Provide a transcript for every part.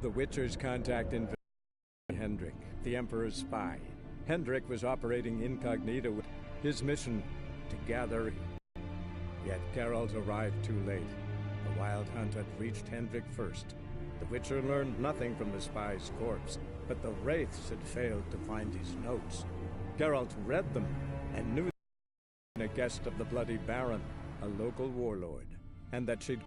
The Witcher's contact in Hendrik, the Emperor's spy. Hendrik was operating incognito with his mission to gather. Yet Geralt arrived too late. The Wild Hunt had reached Hendrik first. The Witcher learned nothing from the spy's corpse, but the Wraiths had failed to find his notes. Geralt read them and knew a guest of the Bloody Baron, a local warlord, and that she'd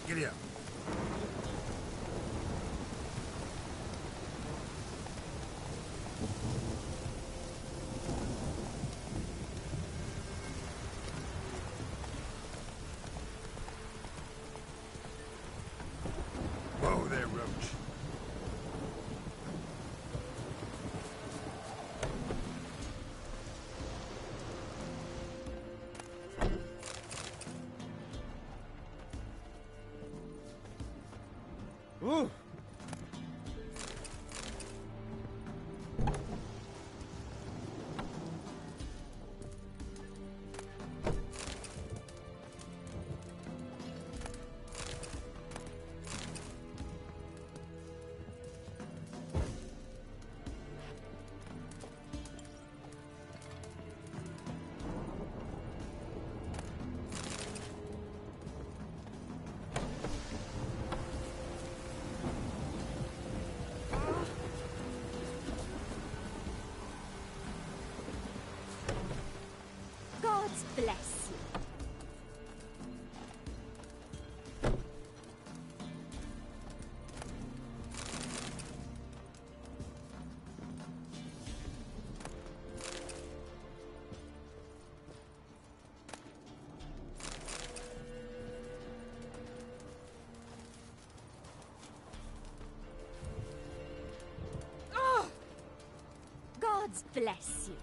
Giddy up. Whoa there, Roach. Ooh! Bless you. Oh! Gods bless you.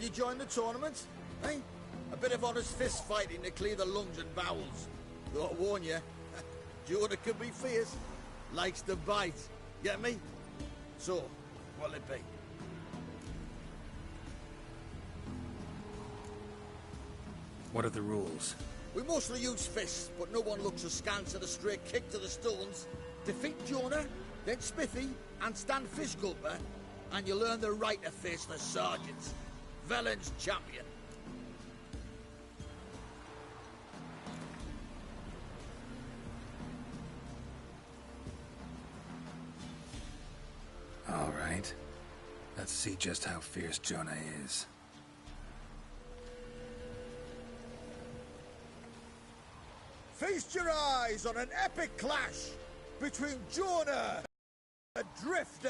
you join the tournament? Eh? A bit of honest fist fighting to clear the lungs and bowels. Though I warn you, Jonah can be fierce. Likes to bite. Get me? So, what'll it be? What are the rules? We mostly use fists, but no one looks askance at a straight kick to the stones. Defeat Jonah, then Smithy, and stand fish gulper, and you'll earn the right to face the sergeants. Velen's champion. All right. Let's see just how fierce Jonah is. Feast your eyes on an epic clash between Jonah and Drifter.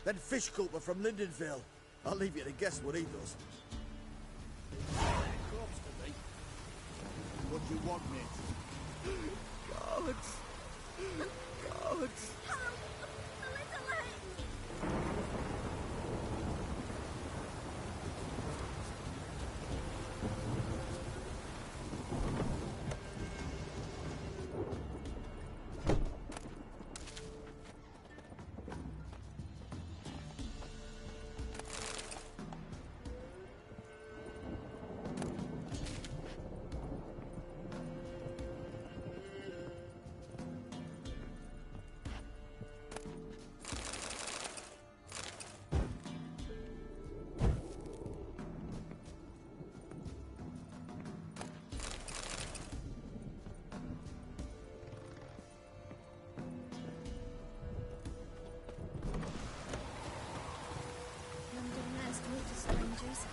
Then Fish Culper from Lindenville. I'll leave you to guess what he does. Corpse to me. What do you want, mate? Gods. Gods. Help! A little light! Strangers.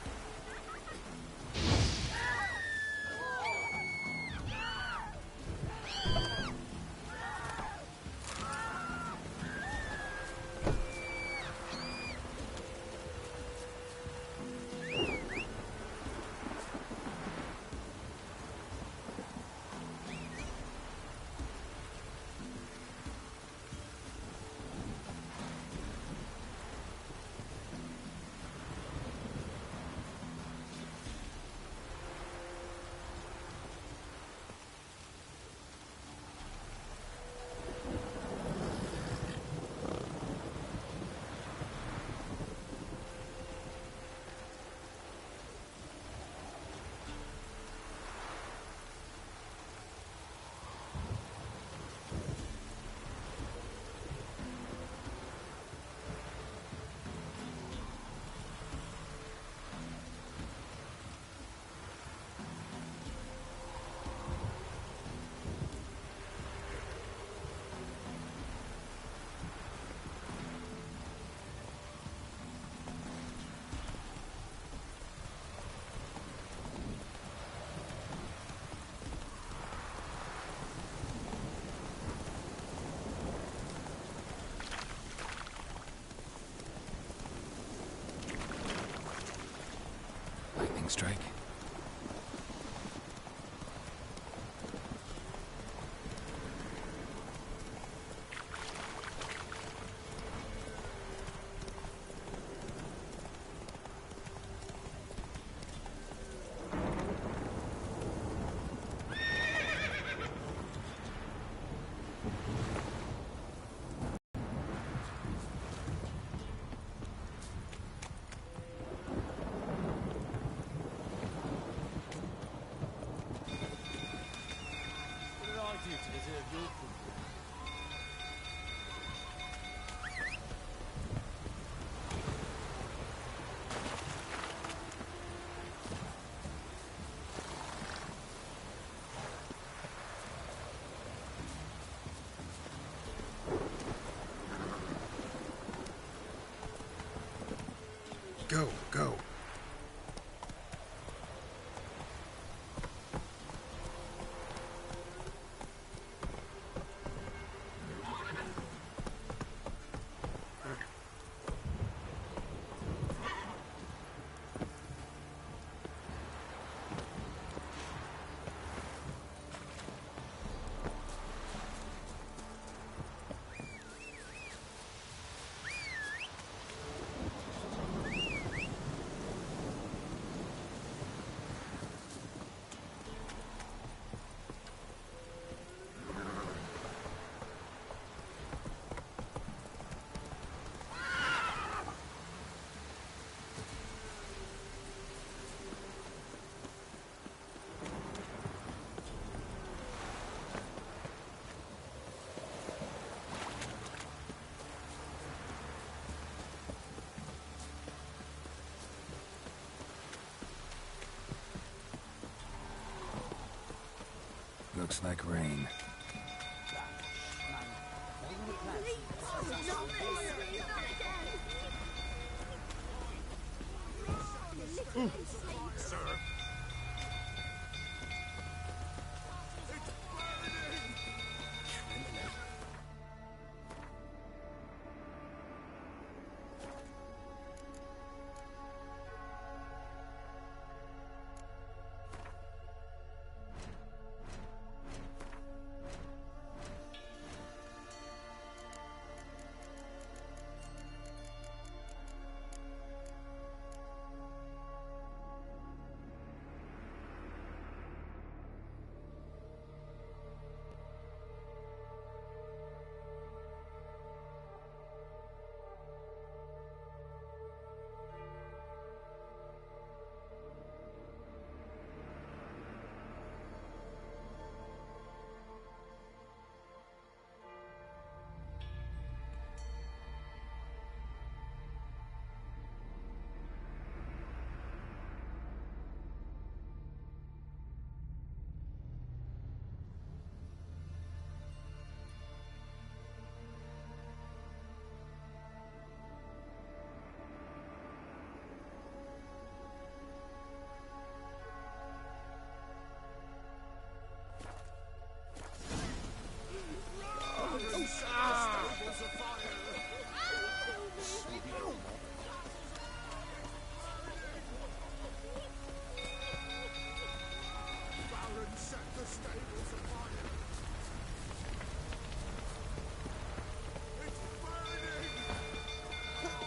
Lightning strike. Looks like rain.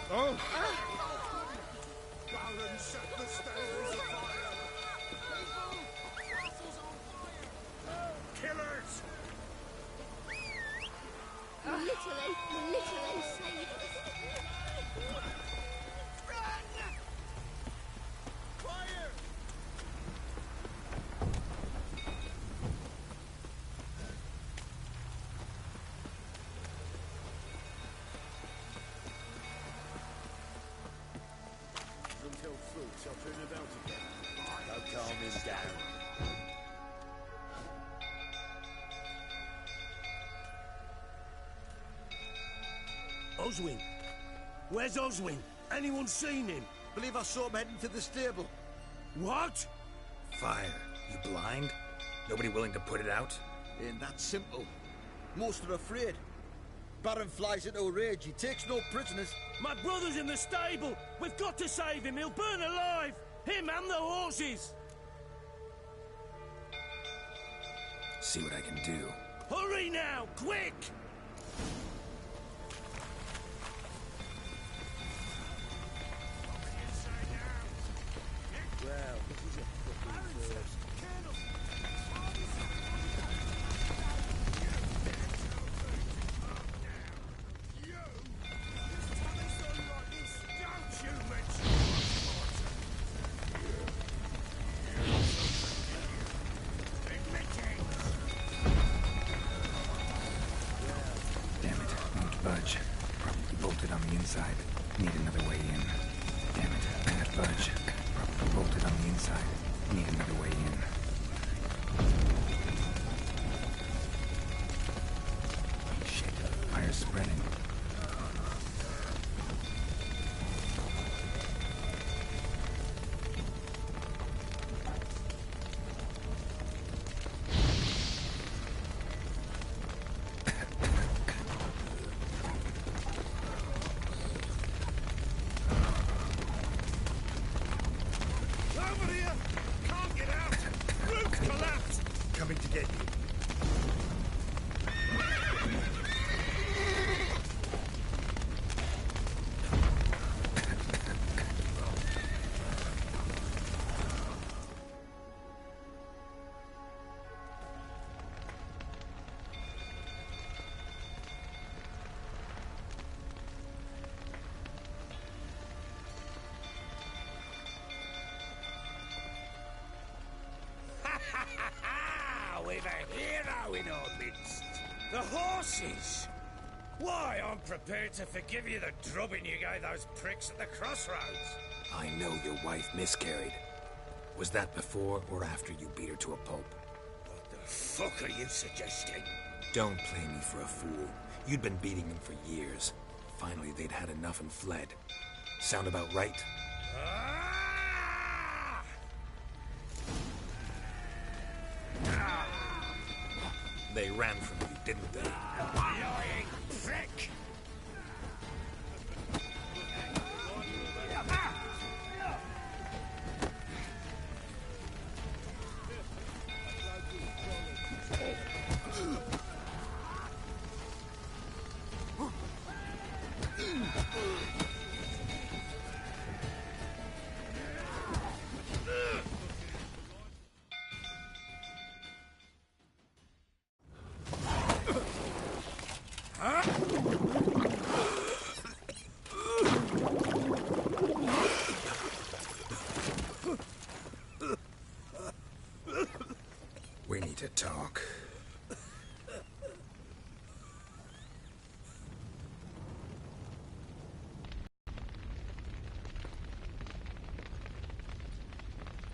Oh! Baron set the stables afire! Killers! Literally saved us. Fire! Until fruit shall turn about again. Now calm him down. Oswin? Where's Oswin? Anyone seen him? Believe I saw him heading to the stable. What? Fire. You blind? Nobody willing to put it out? Ain't that simple. Most are afraid. Baron flies into a rage. He takes no prisoners. My brother's in the stable! We've got to save him! He'll burn alive! Him and the horses! See what I can do. Hurry now! Quick! Well, this is a fucking first. Damn it, won't budge. Probably bolted on the inside. Need another way in. Damn it, can't budge. Probably bolted on the inside. Need another way in. Shit, fire's spreading. Over here! Can't get out! Roof collapsed! Coming to get you. We've a hero in our midst. The horses! Why, I'm prepared to forgive you the drubbing you gave those pricks at the crossroads. I know your wife miscarried. Was that before or after you beat her to a pulp? What the fuck are you suggesting? Don't play me for a fool. You'd been beating them for years. Finally, they'd had enough and fled. Sound about right? Ah! They ran from you, didn't they? Lying prick! We need to talk.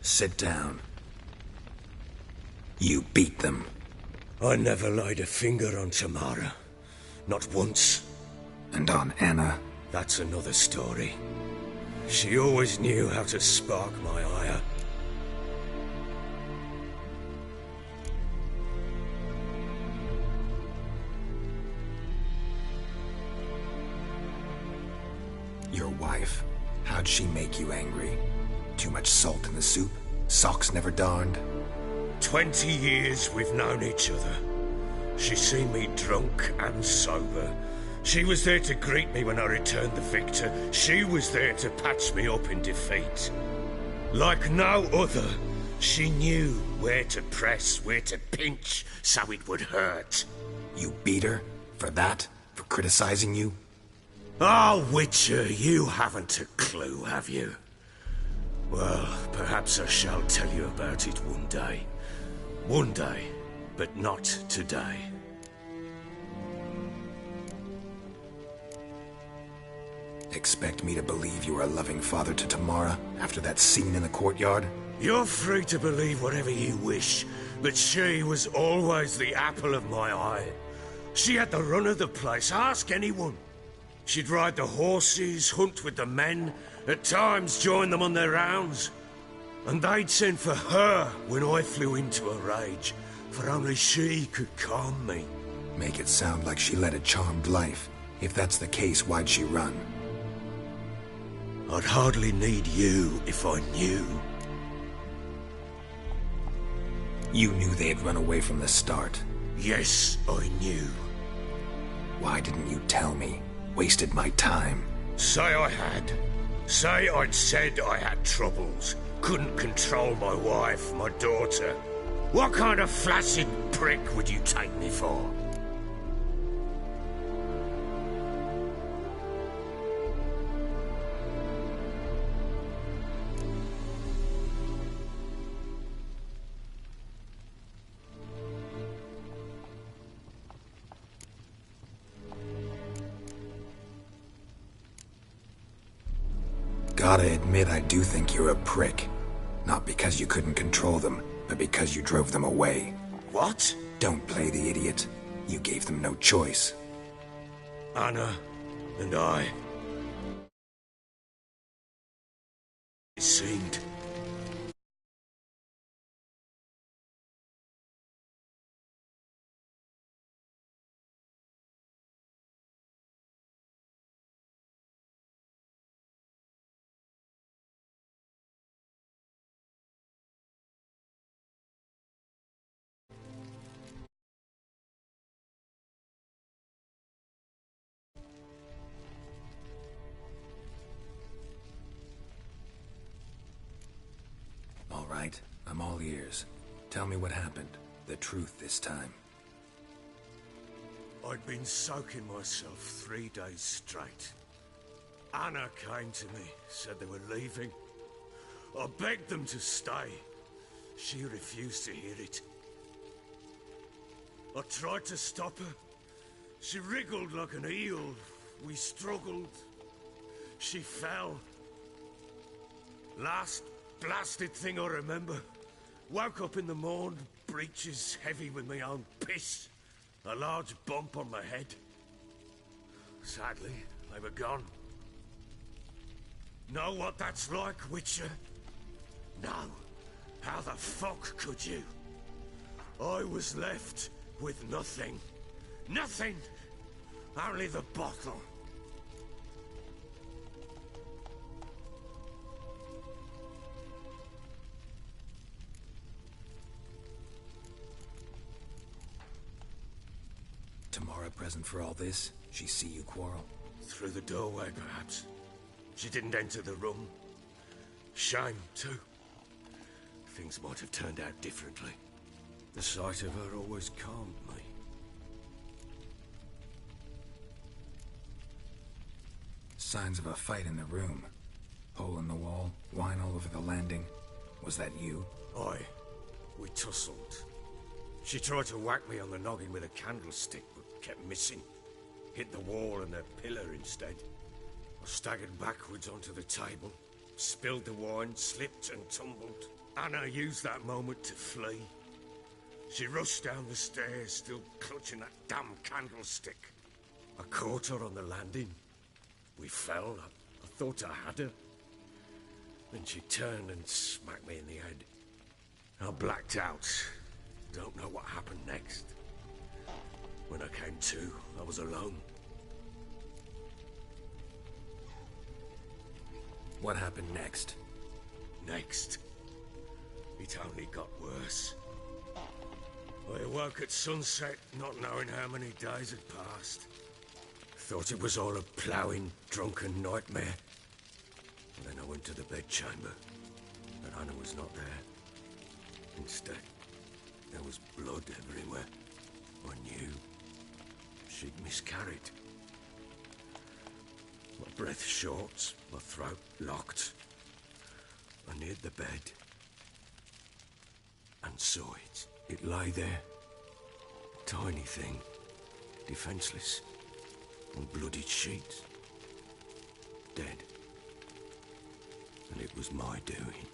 Sit down. You beat them. I never laid a finger on Tamara. Not once. And on Anna. That's another story. She always knew how to spark my ire. Your wife. How'd she make you angry? Too much salt in the soup? Socks never darned? 20 years we've known each other. She's seen me drunk and sober. She was there to greet me when I returned the victor. She was there to patch me up in defeat. Like no other, she knew where to press, where to pinch, so it would hurt. You beat her? For that? For criticizing you? Oh, Witcher, you haven't a clue, have you? Well, perhaps I shall tell you about it one day. One day, but not today. Expect me to believe you were a loving father to Tamara after that scene in the courtyard? You're free to believe whatever you wish, but she was always the apple of my eye. She had the run of the place, ask anyone. She'd ride the horses, hunt with the men, at times join them on their rounds. And they'd send for her when I flew into a rage, for only she could calm me. Make it sound like she led a charmed life. If that's the case, why'd she run? I'd hardly need you if I knew. You knew they'd run away from the start. Yes, I knew. Why didn't you tell me? Wasted my time. Say I had. Say I'd said I had troubles. Couldn't control my wife, my daughter. What kind of flaccid prick would you take me for? Gotta admit, I do think you're a prick. Not because you couldn't control them, but because you drove them away. What? Don't play the idiot. You gave them no choice. Anna and I. It seemed. All right, I'm all ears. Tell me what happened. The truth this time. I'd been soaking myself 3 days straight. Anna came to me, said they were leaving. I begged them to stay. She refused to hear it. I tried to stop her. She wriggled like an eel. We struggled. She fell. Last blasted thing I remember. Woke up in the morn, breeches heavy with my own piss, a large bump on my head. Sadly, they were gone. Know what that's like, Witcher? No. How the fuck could you? I was left with nothing. Nothing! Only the bottle. Tamara present for all this? She see you quarrel? Through the doorway, perhaps. She didn't enter the room. Shame, too. Things might have turned out differently. The sight of her always calmed me. Signs of a fight in the room. Hole in the wall, wine all over the landing. Was that you? Aye. We tussled. She tried to whack me on the noggin with a candlestick, but kept missing. Hit the wall and a pillar instead. I staggered backwards onto the table, spilled the wine, slipped and tumbled. Anna used that moment to flee. She rushed down the stairs, still clutching that damn candlestick. I caught her on the landing. We fell. I thought I had her. Then she turned and smacked me in the head. I blacked out. Don't know what happened next. When I came to, I was alone. What happened next? Next, it only got worse. I awoke at sunset, not knowing how many days had passed. Thought it was all a ploughing, drunken nightmare. And then I went to the bedchamber, but Anna was not there. Instead, there was blood everywhere. I knew she'd miscarried. My breath short, my throat locked. I neared the bed and saw it. It lay there, tiny thing, defenseless, on bloodied sheets, dead. And it was my doing.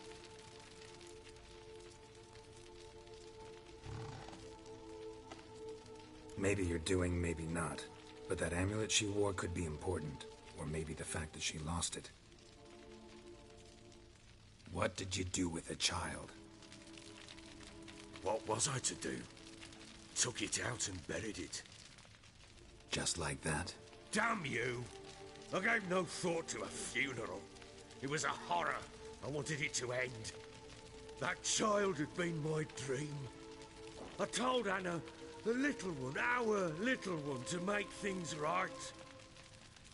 Maybe you're doing, maybe not. But that amulet she wore could be important. Or maybe the fact that she lost it. What did you do with the child? What was I to do? Took it out and buried it. Just like that? Damn you! I gave no thought to a funeral. It was a horror. I wanted it to end. That child had been my dream. I told Anna, the little one, our little one, to make things right.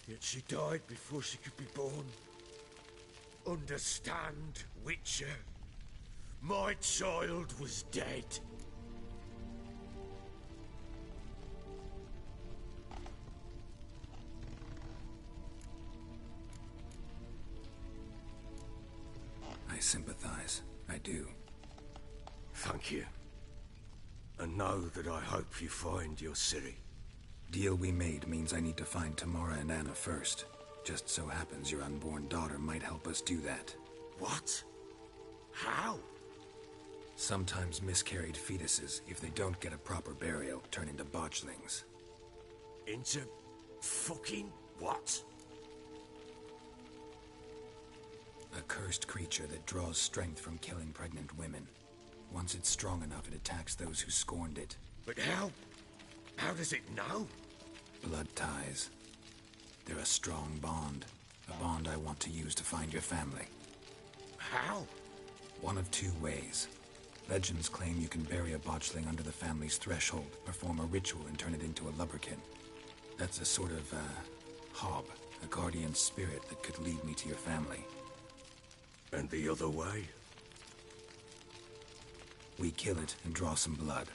Yet she died before she could be born. Understand, Witcher? My child was dead. I sympathize. I do. Thank you. And know that I hope you find your Ciri. Deal we made means I need to find Tamara and Anna first. Just so happens your unborn daughter might help us do that. What? How? Sometimes miscarried fetuses, if they don't get a proper burial, turn into botchlings. Into fucking what? A cursed creature that draws strength from killing pregnant women. Once it's strong enough, it attacks those who scorned it. But how? How does it know? Blood ties. They're a strong bond. A bond I want to use to find your family. How? One of two ways. Legends claim you can bury a botchling under the family's threshold, perform a ritual and turn it into a lubberkin. That's a sort of, hob, a guardian spirit that could lead me to your family. And the other way? We kill it and draw some blood.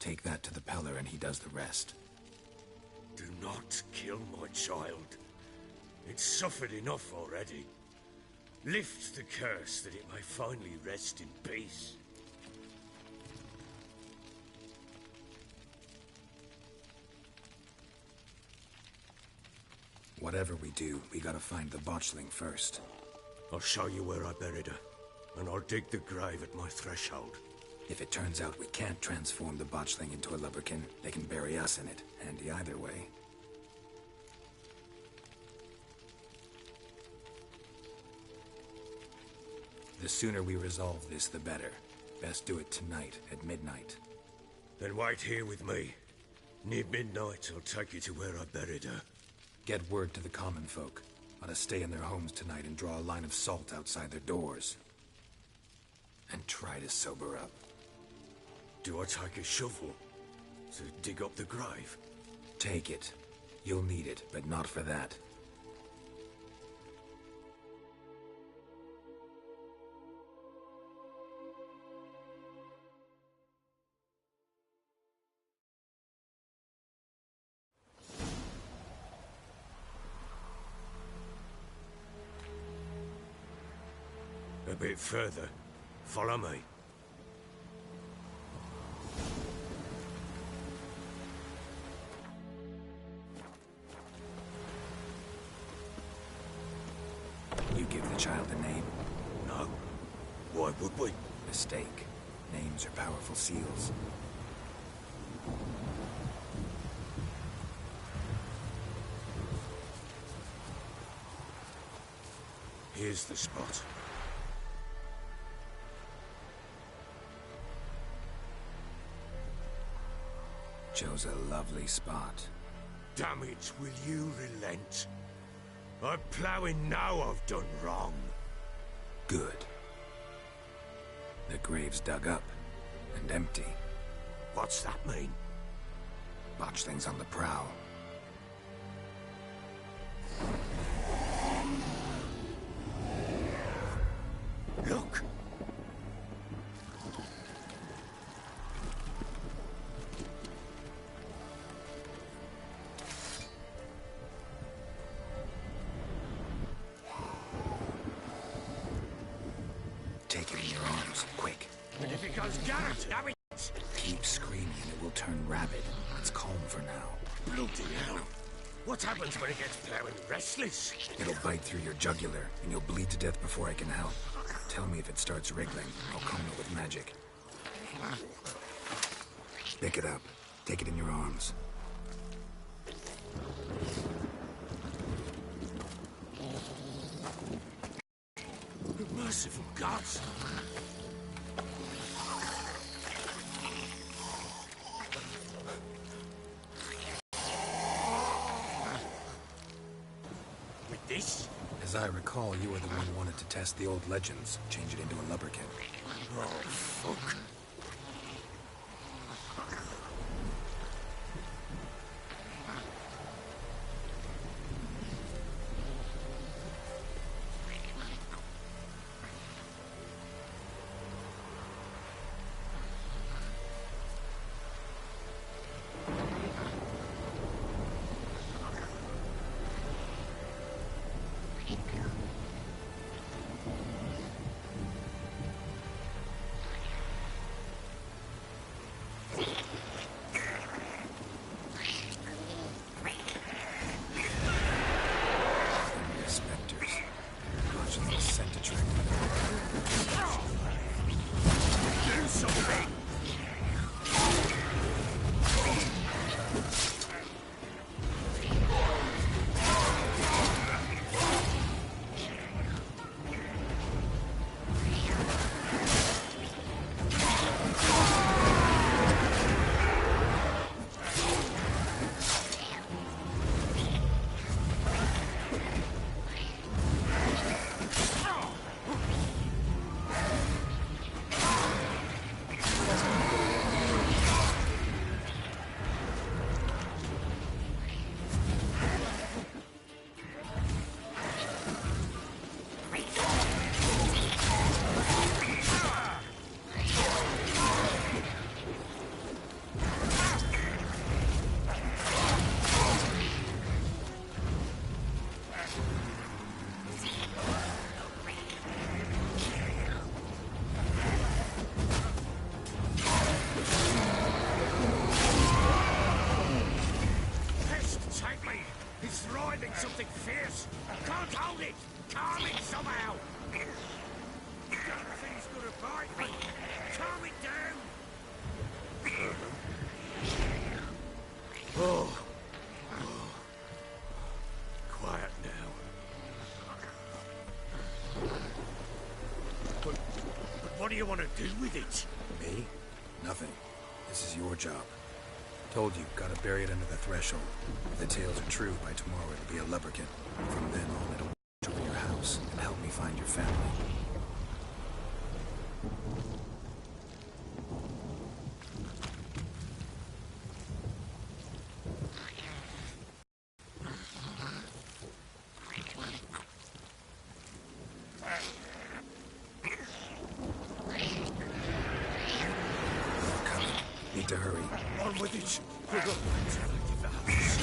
Take that to the Peller and he does the rest. Do not kill my child. It's suffered enough already. Lift the curse that it may finally rest in peace. Whatever we do, we gotta find the botchling first. I'll show you where I buried her, and I'll dig the grave at my threshold. If it turns out we can't transform the botchling into a lubberkin, they can bury us in it. Handy either way. The sooner we resolve this, the better. Best do it tonight, at midnight. Then wait here with me. Near midnight, I'll take you to where I buried her. Get word to the common folk. Let us stay in their homes tonight and draw a line of salt outside their doors. And try to sober up. Do I take a shovel to dig up the grave? Take it. You'll need it, but not for that. A bit further. Follow me. You give the child a name? No. Why would we? Mistake. Names are powerful seals. Here's the spot. Chose a lovely spot. Damn it, will you relent? I'm ploughing now I've done wrong. Good. The grave's dug up and empty. What's that mean? Botchling's on the prowl. Look! Take it in your arms, quick. And if it goes Garrett, damn it! Keep screaming and it will turn rabid. It's calm for now. Bloody hell! What happens when it gets ploughing restless? It'll bite through your jugular, and you'll bleed to death before I can help. Tell me if it starts wriggling. I'll calm it with magic. Pick it up. Take it in your arms. Merciful gods! With this? As I recall, you were the one who wanted to test the old legends, change it into a lubberkin. Oh, fuck. What do you want to do with it? Me? Nothing. This is your job. Told you, gotta bury it under the threshold. If the tales are true, by tomorrow it'll be a lubberkin. From then on, it'll watch over your house and help me find your family. Need to hurry. On with it. We've got leave the house.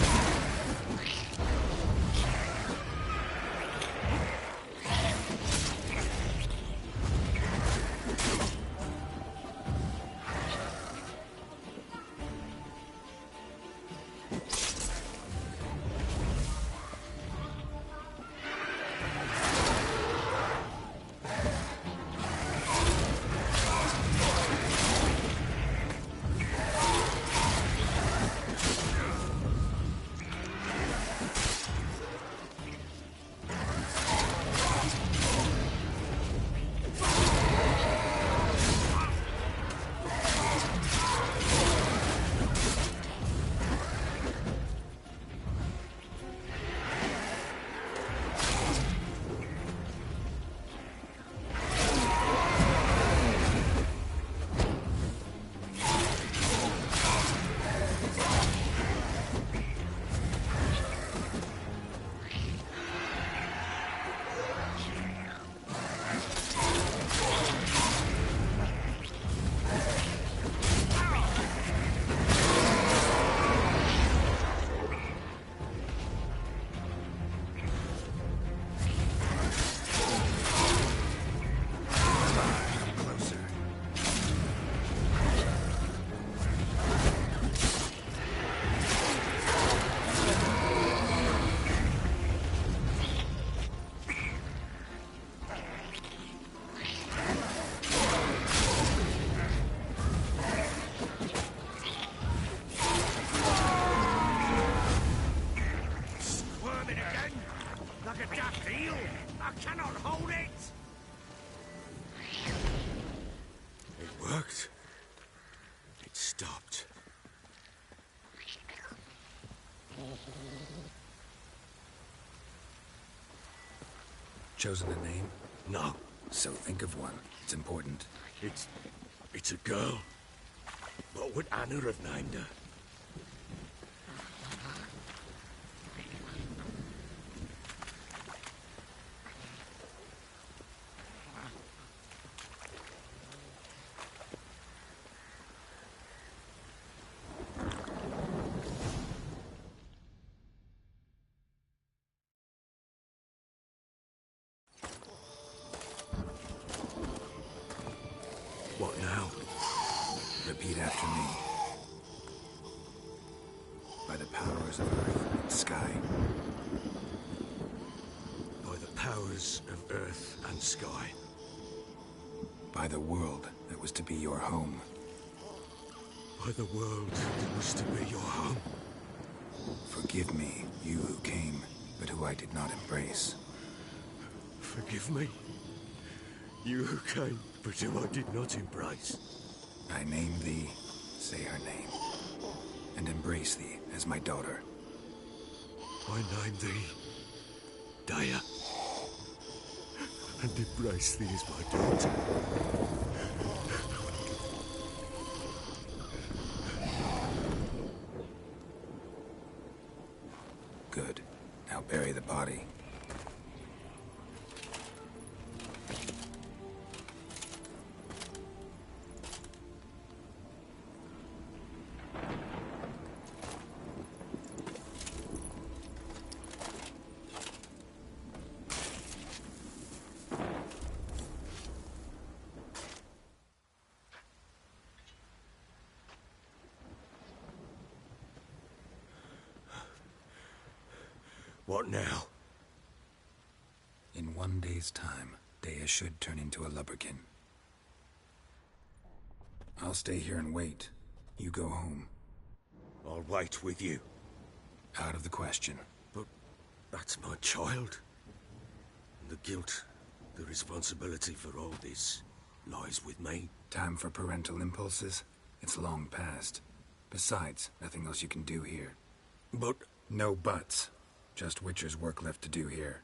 Stopped. Chosen a name? No. So think of one. It's important. It's a girl. What would Anna have named her? What now? Repeat after me. By the powers of earth and sky. By the powers of earth and sky. By the world that was to be your home. By the world that was to be your home. Forgive me, you who came, but who I did not embrace. Forgive me. You who came, but who I did not embrace. I name thee, say her name, and embrace thee as my daughter. I name thee, Daya, and embrace thee as my daughter. Good. Now bury the body. What now? In 1 day's time, Daya should turn into a lubberkin. I'll stay here and wait. You go home. I'll wait with you. Out of the question. But that's my child. And the guilt, the responsibility for all this. lies with me. Time for parental impulses? It's long past. Besides, nothing else you can do here. But No buts. Just Witcher's work left to do here.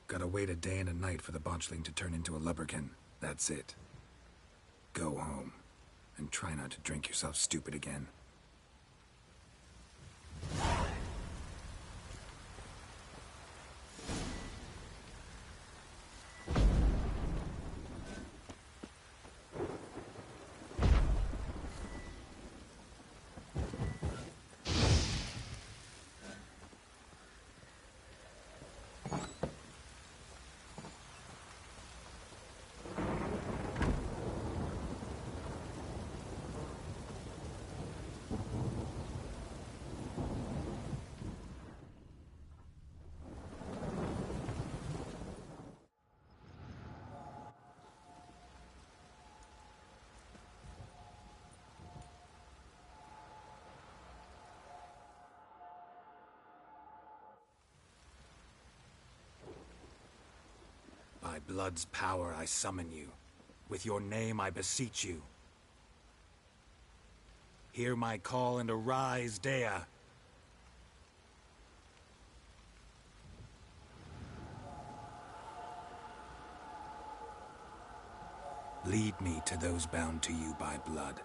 Gotta wait a day and a night for the botchling to turn into a lubberkin. That's it. Go home. And try not to drink yourself stupid again. By blood's power I summon you. With your name I beseech you. Hear my call and arise, Dea. Lead me to those bound to you by blood.